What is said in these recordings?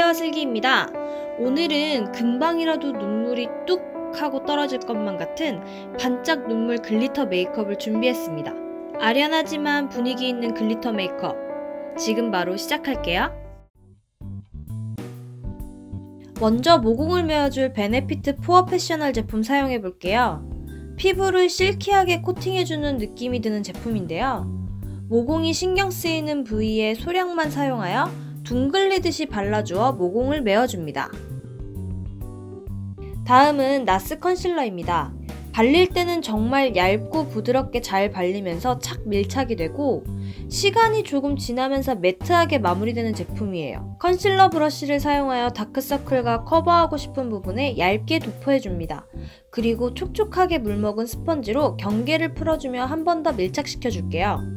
안녕하세요, 슬기입니다. 오늘은 금방이라도 눈물이 뚝 하고 떨어질 것만 같은 반짝 눈물 글리터 메이크업을 준비했습니다. 아련하지만 분위기 있는 글리터 메이크업, 지금 바로 시작할게요. 먼저 모공을 메워줄 베네피트 포어 패셔널 제품 사용해볼게요. 피부를 실키하게 코팅해주는 느낌이 드는 제품인데요. 모공이 신경 쓰이는 부위에 소량만 사용하여 둥글리듯이 발라주어 모공을 메워줍니다. 다음은 나스 컨실러입니다. 발릴 때는 정말 얇고 부드럽게 잘 발리면서 착 밀착이 되고 시간이 조금 지나면서 매트하게 마무리되는 제품이에요. 컨실러 브러쉬를 사용하여 다크서클과 커버하고 싶은 부분에 얇게 도포해줍니다. 그리고 촉촉하게 물먹은 스펀지로 경계를 풀어주며 한 번 더 밀착시켜줄게요.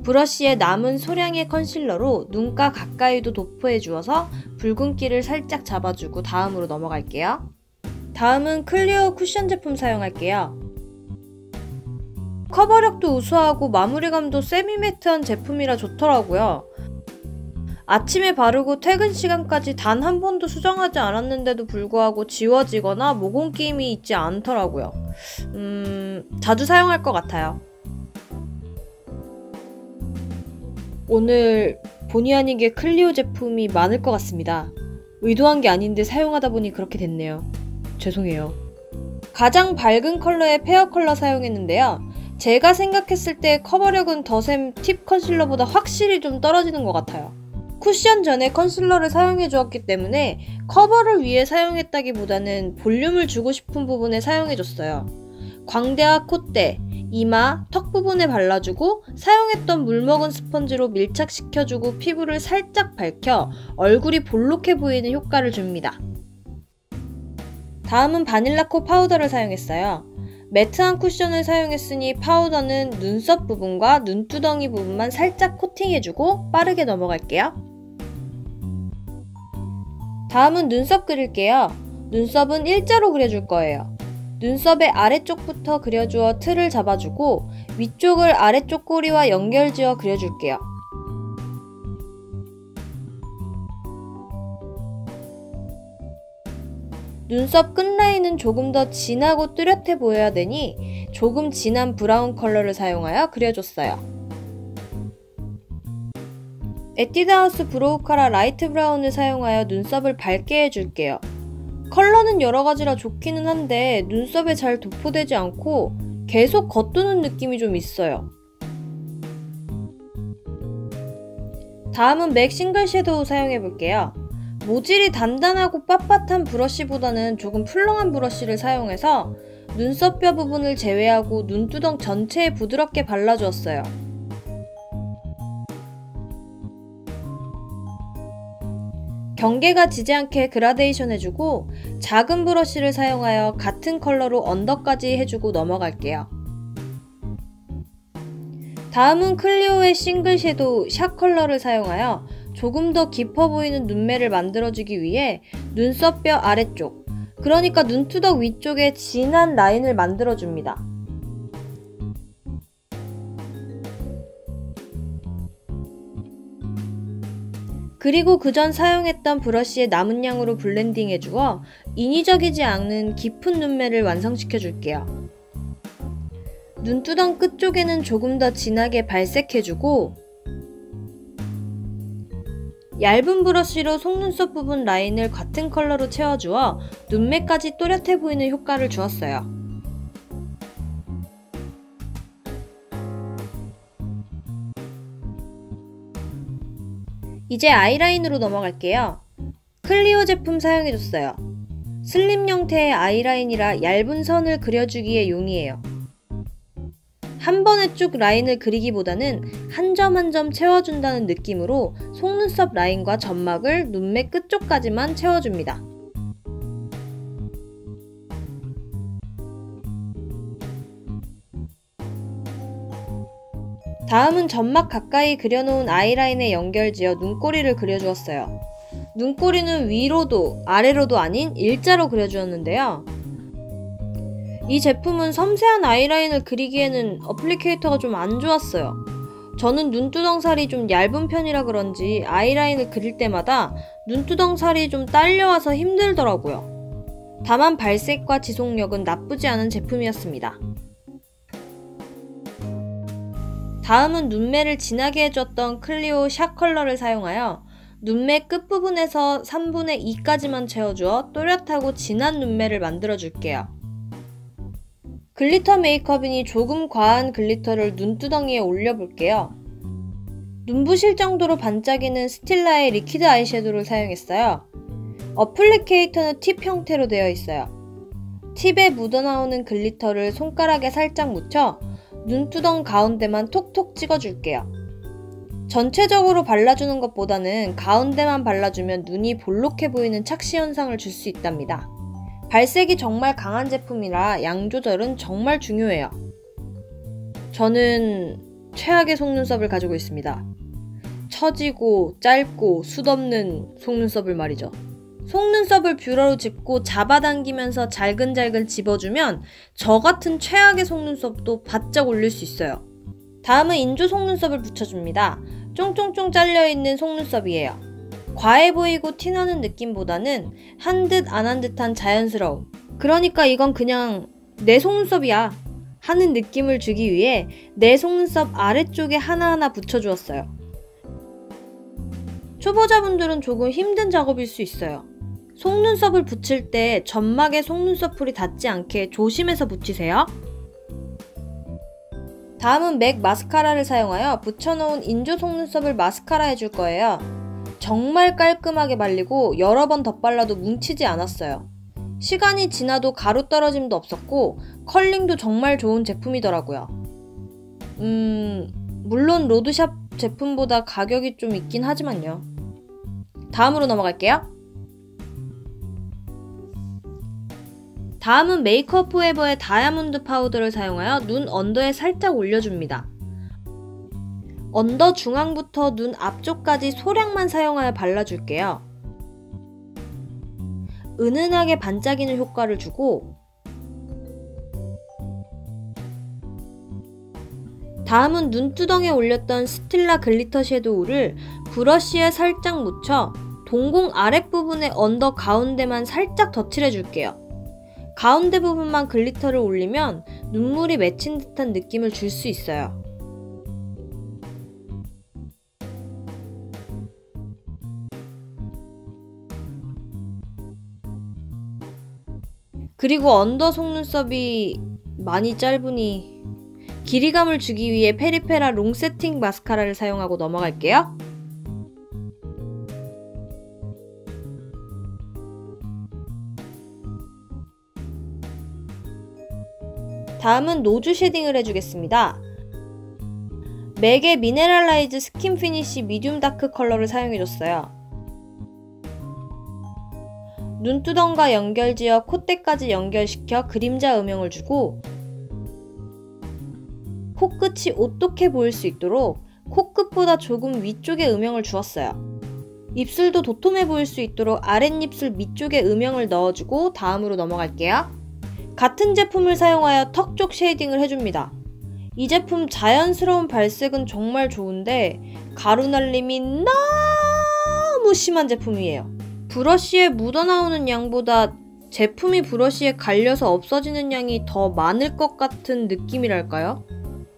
브러쉬에 남은 소량의 컨실러로 눈가 가까이도 도포해 주어서 붉은기를 살짝 잡아주고 다음으로 넘어갈게요. 다음은 클리오 쿠션 제품 사용할게요. 커버력도 우수하고 마무리감도 세미매트한 제품이라 좋더라고요. 아침에 바르고 퇴근 시간까지 단 한 번도 수정하지 않았는데도 불구하고 지워지거나 모공 끼임이 있지 않더라고요. 자주 사용할 것 같아요. 오늘 본의 아니게 클리오 제품이 많을 것 같습니다. 의도한 게 아닌데 사용하다 보니 그렇게 됐네요. 죄송해요. 가장 밝은 컬러의 페어 컬러 사용했는데요. 제가 생각했을 때 커버력은 더샘 팁 컨실러보다 확실히 좀 떨어지는 것 같아요. 쿠션 전에 컨실러를 사용해 주었기 때문에 커버를 위해 사용했다기보다는 볼륨을 주고 싶은 부분에 사용해 줬어요. 광대와 콧대, 이마, 턱 부분에 발라주고 사용했던 물먹은 스펀지로 밀착시켜주고 피부를 살짝 밝혀 얼굴이 볼록해 보이는 효과를 줍니다. 다음은 바닐라코 파우더를 사용했어요. 매트한 쿠션을 사용했으니 파우더는 눈썹 부분과 눈두덩이 부분만 살짝 코팅해주고 빠르게 넘어갈게요. 다음은 눈썹 그릴게요. 눈썹은 일자로 그려줄 거예요. 눈썹의 아래쪽부터 그려주어 틀을 잡아주고 위쪽을 아래쪽 꼬리와 연결지어 그려줄게요. 눈썹 끝라인은 조금 더 진하고 뚜렷해 보여야 되니 조금 진한 브라운 컬러를 사용하여 그려줬어요. 에뛰드하우스 브로우 카라 라이트 브라운을 사용하여 눈썹을 밝게 해줄게요. 컬러는 여러가지라 좋기는 한데 눈썹에 잘 도포되지 않고 계속 겉도는 느낌이 좀 있어요. 다음은 맥 싱글 섀도우 사용해볼게요. 모질이 단단하고 빳빳한 브러쉬보다는 조금 풀렁한 브러쉬를 사용해서 눈썹뼈 부분을 제외하고 눈두덩 전체에 부드럽게 발라주었어요. 경계가 지지 않게 그라데이션 해주고 작은 브러쉬를 사용하여 같은 컬러로 언더까지 해주고 넘어갈게요. 다음은 클리오의 싱글 섀도우 샷 컬러를 사용하여 조금 더 깊어 보이는 눈매를 만들어주기 위해 눈썹뼈 아래쪽, 그러니까 눈두덩 위쪽에 진한 라인을 만들어줍니다. 그리고 그전 사용했던 브러쉬의 남은 양으로 블렌딩 해주어 인위적이지 않은 깊은 눈매를 완성시켜 줄게요. 눈두덩 끝쪽에는 조금 더 진하게 발색해주고 얇은 브러쉬로 속눈썹 부분 라인을 같은 컬러로 채워주어 눈매까지 또렷해 보이는 효과를 주었어요. 이제 아이라인으로 넘어갈게요. 클리오 제품 사용해줬어요. 슬림 형태의 아이라인이라 얇은 선을 그려주기에 용이해요. 한 번에 쭉 라인을 그리기보다는 한 점 한 점 채워준다는 느낌으로 속눈썹 라인과 점막을 눈매 끝쪽까지만 채워줍니다. 다음은 점막 가까이 그려놓은 아이라인에 연결지어 눈꼬리를 그려주었어요. 눈꼬리는 위로도 아래로도 아닌 일자로 그려주었는데요. 이 제품은 섬세한 아이라인을 그리기에는 어플리케이터가 좀 안 좋았어요. 저는 눈두덩살이 좀 얇은 편이라 그런지 아이라인을 그릴 때마다 눈두덩살이 좀 딸려와서 힘들더라고요. 다만 발색과 지속력은 나쁘지 않은 제품이었습니다. 다음은 눈매를 진하게 해줬던 클리오 샷 컬러를 사용하여 눈매 끝부분에서 3분의 2까지만 채워주어 또렷하고 진한 눈매를 만들어줄게요. 글리터 메이크업이니 조금 과한 글리터를 눈두덩이에 올려볼게요. 눈부실 정도로 반짝이는 스틸라의 리퀴드 아이섀도우를 사용했어요. 어플리케이터는 팁 형태로 되어 있어요. 팁에 묻어나오는 글리터를 손가락에 살짝 묻혀 눈두덩 가운데만 톡톡 찍어줄게요. 전체적으로 발라주는 것보다는 가운데만 발라주면 눈이 볼록해 보이는 착시 현상을 줄 수 있답니다. 발색이 정말 강한 제품이라 양 조절은 정말 중요해요. 저는 최악의 속눈썹을 가지고 있습니다. 처지고 짧고 숱없는 속눈썹을 말이죠. 속눈썹을 뷰러로 짚고 잡아당기면서 잘근잘근 집어주면 저 같은 최악의 속눈썹도 바짝 올릴 수 있어요. 다음은 인조 속눈썹을 붙여줍니다. 쫑쫑쫑 잘려있는 속눈썹이에요. 과해 보이고 티나는 느낌보다는 한 듯 안 한 듯한 자연스러움. 그러니까 이건 그냥 내 속눈썹이야 하는 느낌을 주기 위해 내 속눈썹 아래쪽에 하나하나 붙여주었어요. 초보자분들은 조금 힘든 작업일 수 있어요. 속눈썹을 붙일 때 점막에 속눈썹 풀이 닿지 않게 조심해서 붙이세요. 다음은 맥 마스카라를 사용하여 붙여놓은 인조 속눈썹을 마스카라 해줄 거예요. 정말 깔끔하게 발리고 여러 번 덧발라도 뭉치지 않았어요. 시간이 지나도 가루 떨어짐도 없었고 컬링도 정말 좋은 제품이더라고요. 물론 로드샵 제품보다 가격이 좀 있긴 하지만요. 다음으로 넘어갈게요. 다음은 메이크업 포에버의 다이아몬드 파우더를 사용하여 눈 언더에 살짝 올려줍니다. 언더 중앙부터 눈 앞쪽까지 소량만 사용하여 발라줄게요. 은은하게 반짝이는 효과를 주고 다음은 눈두덩에 올렸던 스틸라 글리터 섀도우를 브러쉬에 살짝 묻혀 동공 아랫부분의 언더 가운데만 살짝 덧칠해줄게요. 가운데 부분만 글리터를 올리면 눈물이 맺힌 듯한 느낌을 줄 수 있어요. 그리고 언더 속눈썹이 많이 짧으니 길이감을 주기 위해 페리페라 롱 세팅 마스카라를 사용하고 넘어갈게요. 다음은 노즈 쉐딩을 해주겠습니다. 맥의 미네랄라이즈 스킨 피니쉬 미디움 다크 컬러를 사용해줬어요. 눈두덩과 연결지어 콧대까지 연결시켜 그림자 음영을 주고 코끝이 오똑해 보일 수 있도록 코끝보다 조금 위쪽에 음영을 주었어요. 입술도 도톰해 보일 수 있도록 아랫입술 밑쪽에 음영을 넣어주고 다음으로 넘어갈게요. 같은 제품을 사용하여 턱 쪽 쉐이딩을 해줍니다. 이 제품 자연스러운 발색은 정말 좋은데 가루 날림이 너무 심한 제품이에요. 브러쉬에 묻어나오는 양보다 제품이 브러쉬에 갈려서 없어지는 양이 더 많을 것 같은 느낌이랄까요?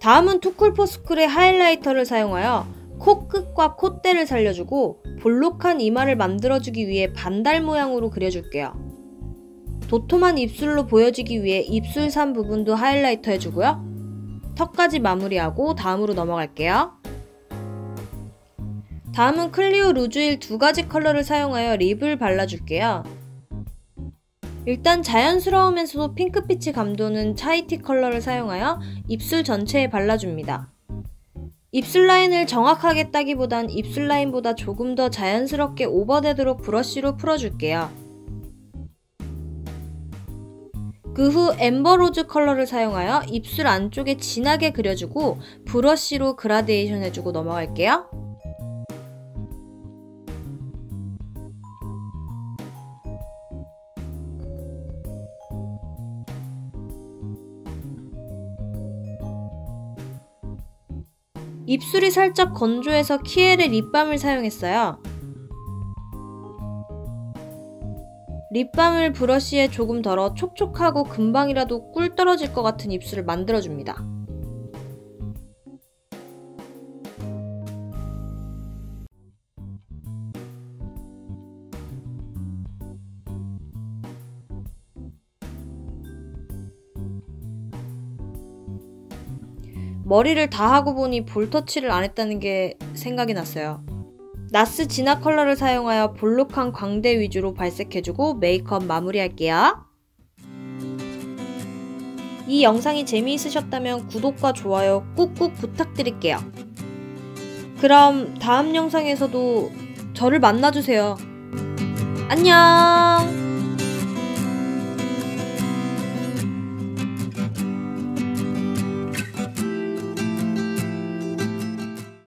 다음은 투쿨포스쿨의 하이라이터를 사용하여 코끝과 콧대를 살려주고 볼록한 이마를 만들어주기 위해 반달 모양으로 그려줄게요. 도톰한 입술로 보여지기 위해 입술산 부분도 하이라이터 해주고요. 턱까지 마무리하고 다음으로 넘어갈게요. 다음은 클리오 루즈일 2가지 컬러를 사용하여 립을 발라줄게요. 일단 자연스러우면서도 핑크빛이 감도는 차이티 컬러를 사용하여 입술 전체에 발라줍니다. 입술 라인을 정확하게 따기보단 입술 라인보다 조금 더 자연스럽게 오버되도록 브러쉬로 풀어줄게요. 그 후 엠버 로즈 컬러를 사용하여 입술 안쪽에 진하게 그려주고 브러쉬로 그라데이션 해주고 넘어갈게요. 입술이 살짝 건조해서 키엘의 립밤을 사용했어요. 립밤을 브러쉬에 조금 덜어 촉촉하고 금방이라도 꿀 떨어질 것 같은 입술을 만들어줍니다. 머리를 다 하고 보니 볼터치를 안 했다는 게 생각이 났어요. 나스 진화 컬러를 사용하여 볼록한 광대 위주로 발색해주고 메이크업 마무리할게요. 이 영상이 재미있으셨다면 구독과 좋아요 꾹꾹 부탁드릴게요. 그럼 다음 영상에서도 저를 만나주세요. 안녕!